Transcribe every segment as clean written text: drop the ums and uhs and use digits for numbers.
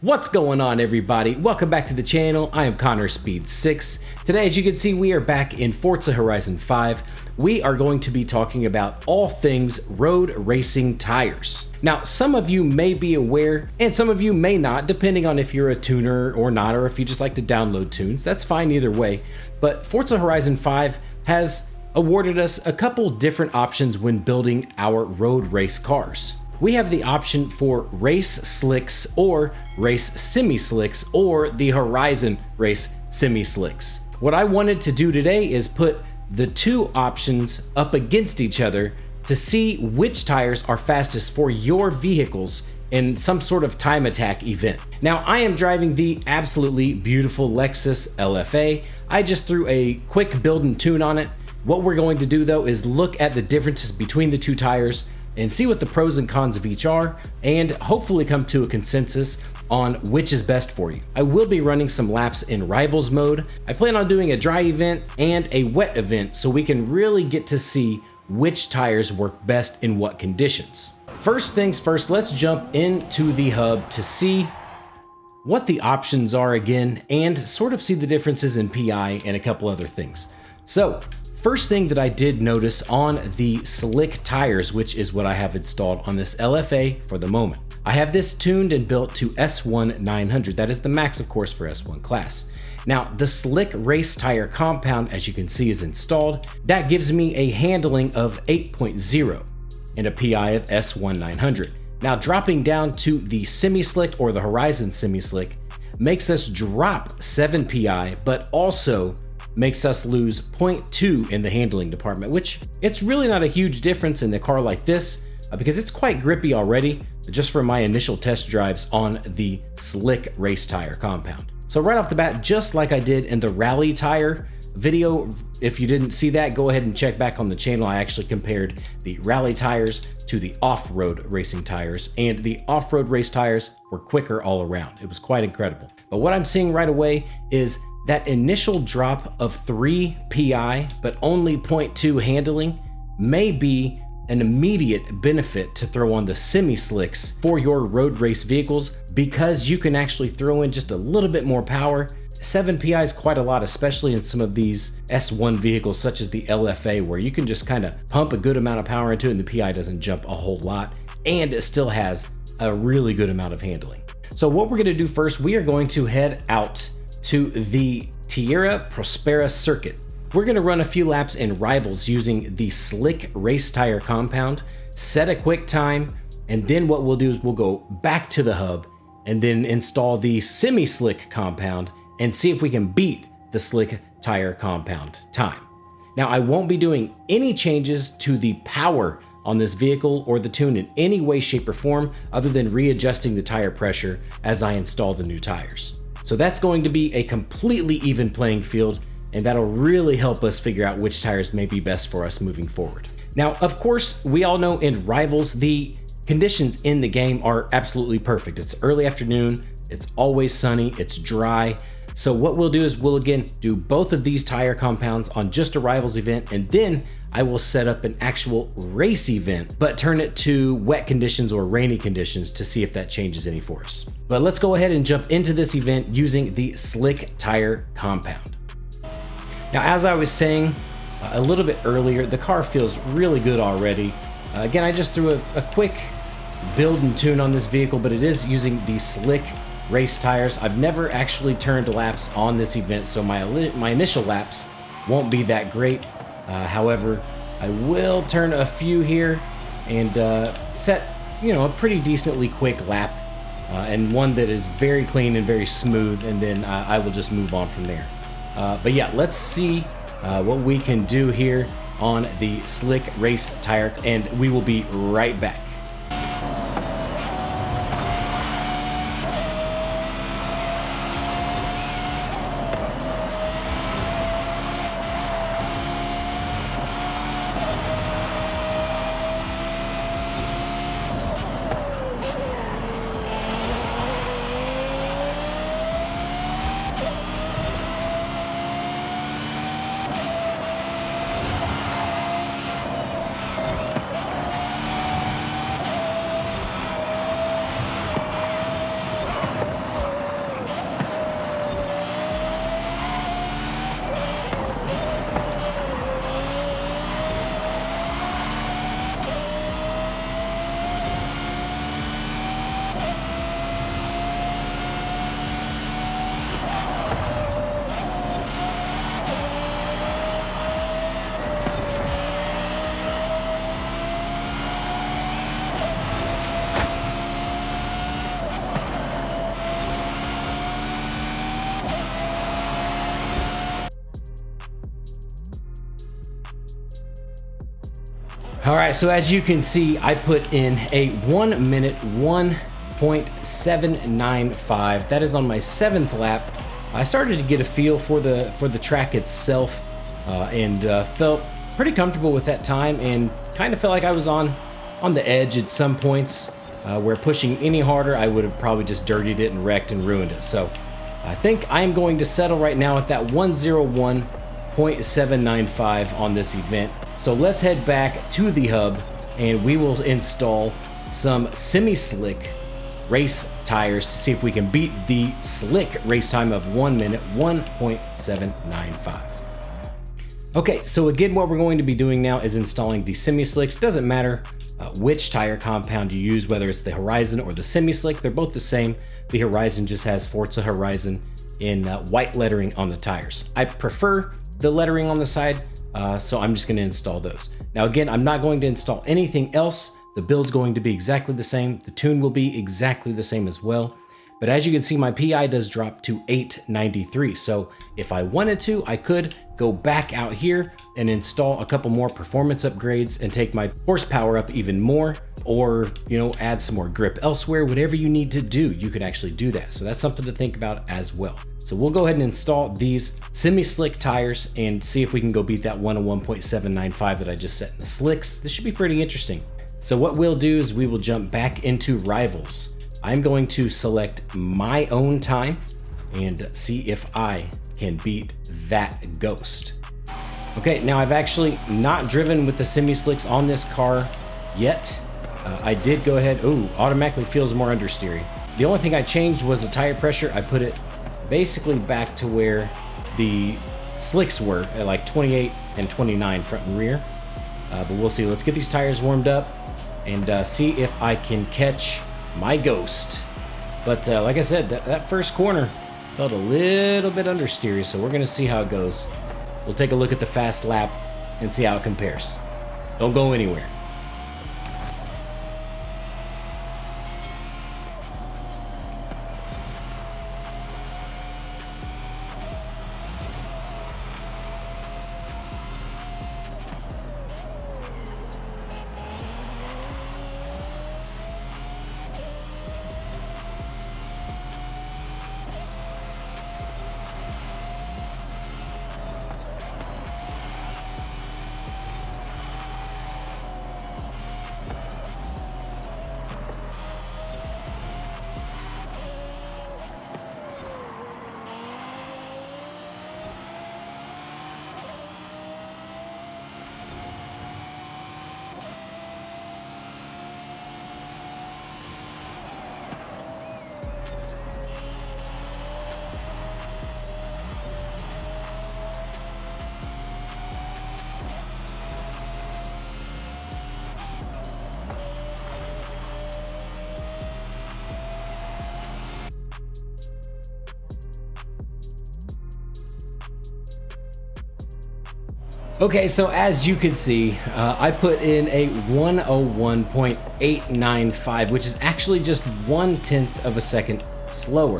What's going on, everybody? Welcome back to the channel. I am Connor Speed 6. Today, as you can see, we are back in Forza Horizon 5. We are going to be talking about all things road racing tires. Now, some of you may be aware, and some of you may not, depending on if you're a tuner or not, or if you just like to download tunes. That's fine either way. But Forza Horizon 5 has awarded us a couple different options when building our road race cars. We have the option for race slicks or race semi-slicks or the Horizon race semi-slicks. What I wanted to do today is put the two options up against each other to see which tires are fastest for your vehicles in some sort of time attack event. Now, I am driving the absolutely beautiful Lexus LFA. I just threw a quick build and tune on it. What we're going to do though is look at the differences between the two tires and see what the pros and cons of each are, and hopefully come to a consensus on which is best for you. I will be running some laps in Rivals mode. I plan on doing a dry event and a wet event so we can really get to see which tires work best in what conditions. First things first, let's jump into the hub to see what the options are again and sort of see the differences in PI and a couple other things. So, first thing that I did notice on the slick tires, which is what I have installed on this LFA for the moment. I have this tuned and built to S1 900. That is the max, of course, for S1 class. Now, the slick race tire compound, as you can see, is installed. That gives me a handling of 8.0 and a PI of S1 900. Now, dropping down to the semi-slick or the Horizon semi-slick makes us drop 7 PI, but also makes us lose 0.2 in the handling department, which it's really not a huge difference in a car like this because it's quite grippy already, just from my initial test drives on the slick race tire compound. So right off the bat, just like I did in the rally tire video, if you didn't see that, go ahead and check back on the channel. I actually compared the rally tires to the off-road racing tires, and the off-road race tires were quicker all around. It was quite incredible. But what I'm seeing right away is that initial drop of 3 PI, but only 0.2 handling, may be an immediate benefit to throw on the semi-slicks for your road race vehicles because you can actually throw in just a little bit more power. 7 PI is quite a lot, especially in some of these S1 vehicles such as the LFA, where you can just kind of pump a good amount of power into it and the PI doesn't jump a whole lot, and it still has a really good amount of handling. So what we're going to do first, we are going to head out to the Tierra Prospera circuit. We're going to run a few laps in Rivals using the slick race tire compound, set a quick time, and then what we'll do is we'll go back to the hub and then install the semi-slick compound and see if we can beat the slick tire compound time. Now, I won't be doing any changes to the power on this vehicle or the tune in any way, shape, or form other than readjusting the tire pressure as I install the new tires. So that's going to be a completely even playing field, and that'll really help us figure out which tires may be best for us moving forward. Now, of course, we all know in Rivals, the conditions in the game are absolutely perfect. It's early afternoon, it's always sunny, it's dry. So what we'll do is we'll again do both of these tire compounds on just a Rivals event, and then I will set up an actual race event, but turn it to wet conditions or rainy conditions to see if that changes any for us. But let's go ahead and jump into this event using the slick tire compound. Now, as I was saying a little bit earlier, the car feels really good already. Again, I just threw a quick build and tune on this vehicle, but it is using the slick race tires. I've never actually turned laps on this event, so my initial laps won't be that great. However, I will turn a few here and set, a pretty decently quick lap and one that is very clean and very smooth, and then I will just move on from there. But yeah, let's see what we can do here on the slick race tire, and we will be right back. All right, so as you can see, I put in a 1 minute 1.795. That is on my 7th lap. I started to get a feel for the track itself, and felt pretty comfortable with that time, and kind of felt like I was on the edge at some points, where pushing any harder, I would have probably just dirtied it and wrecked and ruined it. So I think I'm going to settle right now at that 101.795 on this event. So let's head back to the hub and we will install some semi-slick race tires to see if we can beat the slick race time of 1 minute 1.795. Okay, so again, what we're going to be doing now is installing the semi-slicks. Doesn't matter which tire compound you use, whether it's the Horizon or the semi-slick, they're both the same. The Horizon just has Forza Horizon in white lettering on the tires. I prefer the lettering on the side, so I'm just going to install those. Now again, I'm not going to install anything else. The build's going to be exactly the same. The tune will be exactly the same as well. But as you can see, my PI does drop to 893. So if I wanted to, I could go back out here and install a couple more performance upgrades and take my horsepower up even more, or, you know, add some more grip elsewhere. Whatever you need to do, you could actually do that. So that's something to think about as well. So we'll go ahead and install these semi-slick tires and see if we can go beat that 101.795 that I just set in the slicks. This should be pretty interesting. So what we'll do is we will jump back into Rivals. I'm going to select my own time and see if I can beat that ghost. Okay, now I've actually not driven with the semi-slicks on this car yet. I did go ahead, automatically feels more understeery. The only thing I changed was the tire pressure. I put it basically back to where the slicks were at like 28 and 29 front and rear. But we'll see. Let's get these tires warmed up and see if I can catch my ghost. But like I said, that first corner felt a little bit understeery, so we're gonna see how it goes. We'll take a look at the fast lap and see how it compares. Don't go anywhere. Okay, so as you can see, I put in a 101.895, which is actually just 1/10 of a second slower.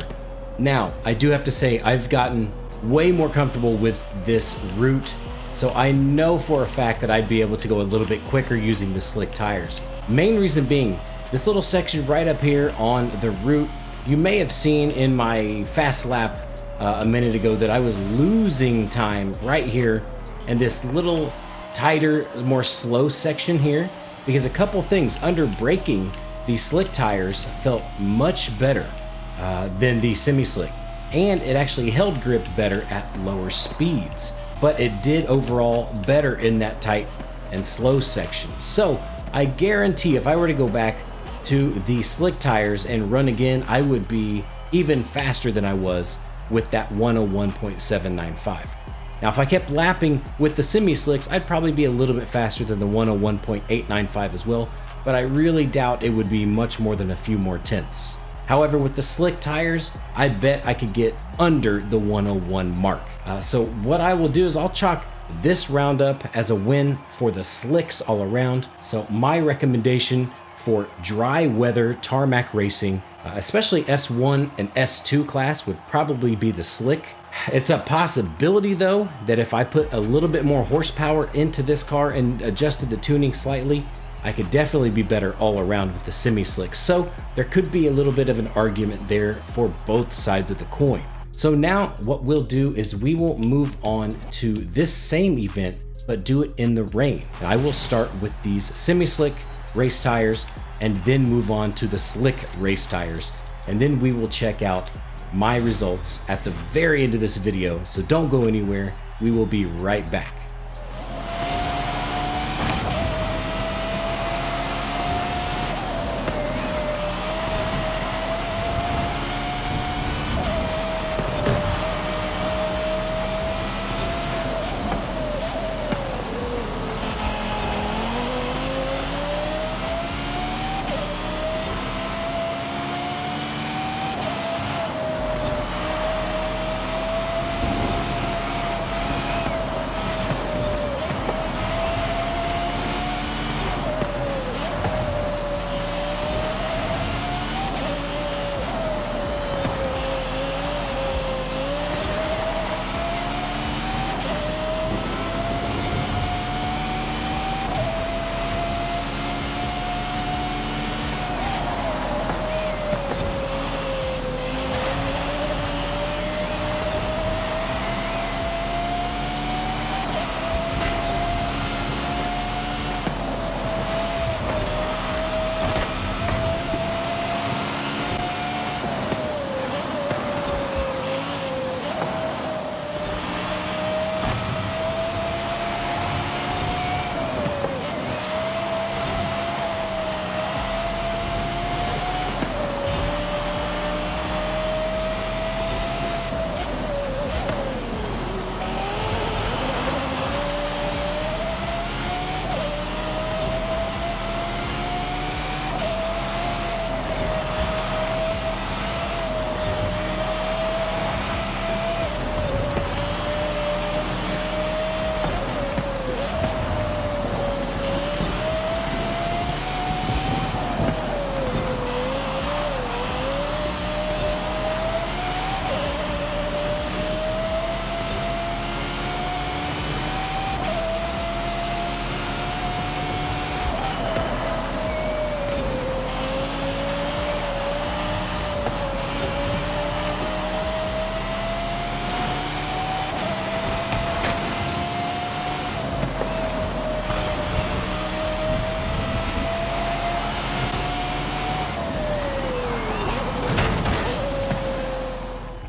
Now, I do have to say, I've gotten way more comfortable with this route, so I know for a fact that I'd be able to go a little bit quicker using the slick tires. Main reason being, this little section right up here on the route, you may have seen in my fast lap a minute ago that I was losing time right here and this little tighter, more slow section here, because a couple things. Under braking, the slick tires felt much better than the semi-slick, and it actually held grip better at lower speeds, but it did overall better in that tight and slow section. So I guarantee if I were to go back to the slick tires and run again, I would be even faster than I was with that 101.795. Now, if I kept lapping with the semi-slicks, I'd probably be a little bit faster than the 101.895 as well, but I really doubt it would be much more than a few more tenths. However, with the slick tires, I bet I could get under the 101 mark. So what I will do is I'll chalk this round up as a win for the slicks all around. So my recommendation for dry weather tarmac racing, especially S1 and S2 class, would probably be the slick. It's a possibility though that if I put a little bit more horsepower into this car and adjusted the tuning slightly, I could definitely be better all around with the semi-slick. So there could be a little bit of an argument there for both sides of the coin. So now what we'll do is we will move on to this same event, but do it in the rain. And I will start with these semi-slick race tires and then move on to the slick race tires. And then we will check out my results at the very end of this video. So don't go anywhere. We will be right back.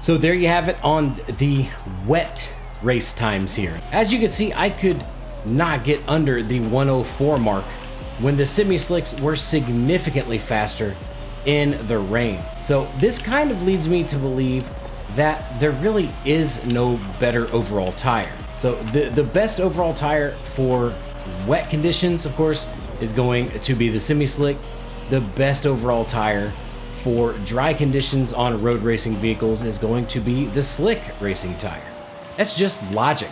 So there you have it on the wet race times here. As you can see, I could not get under the 104 mark when the semi-slicks were significantly faster in the rain. So this kind of leads me to believe that there really is no better overall tire. So the best overall tire for wet conditions, of course, is going to be the semi-slick. The best overall tire for dry conditions on road racing vehicles is going to be the slick racing tire. That's just logic.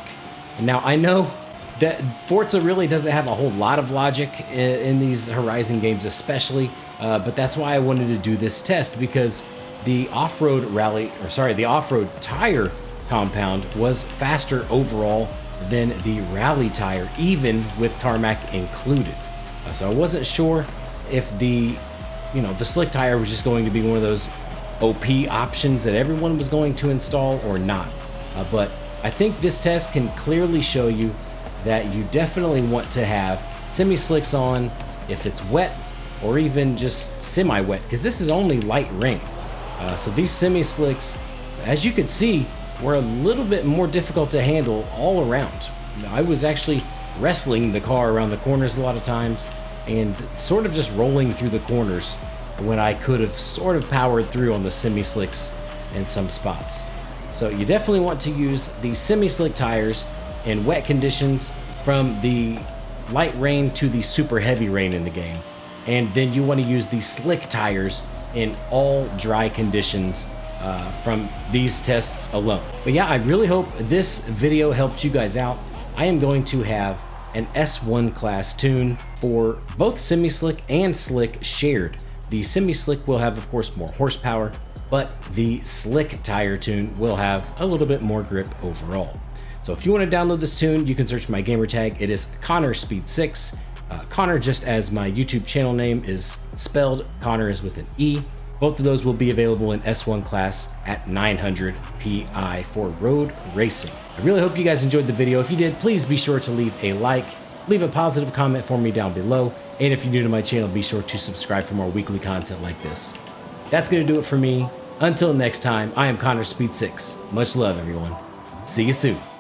And now I know that Forza really doesn't have a whole lot of logic in these Horizon games especially, but that's why I wanted to do this test, because the off-road the off-road tire compound was faster overall than the rally tire, even with tarmac included. So I wasn't sure if the slick tire was just going to be one of those OP options that everyone was going to install or not. But I think this test can clearly show you that you definitely want to have semi-slicks on if it's wet or even just semi-wet, because this is only light rain. So these semi-slicks, as you could see, were a little bit more difficult to handle all around. I was actually wrestling the car around the corners a lot of times and sort of just rolling through the corners when I could have sort of powered through on the semi-slicks in some spots. So you definitely want to use the semi-slick tires in wet conditions, from the light rain to the super heavy rain in the game. And then you want to use the slick tires in all dry conditions from these tests alone. But yeah, I really hope this video helped you guys out. I am going to have an S1 class tune for both semi-slick and slick shared. The semi-slick will have, of course, more horsepower, but the slick tire tune will have a little bit more grip overall. So if you want to download this tune, you can search my gamer tag. It is ConnorSpeed6. Connor, just as my YouTube channel name, is spelled. Connor is with an E. Both of those will be available in S1 class at 900 PI for road racing. I really hope you guys enjoyed the video. If you did, please be sure to leave a like, leave a positive comment for me down below, and if you're new to my channel, be sure to subscribe for more weekly content like this. That's going to do it for me. Until next time, I am ConnorSpeed6. Much love, everyone. See you soon.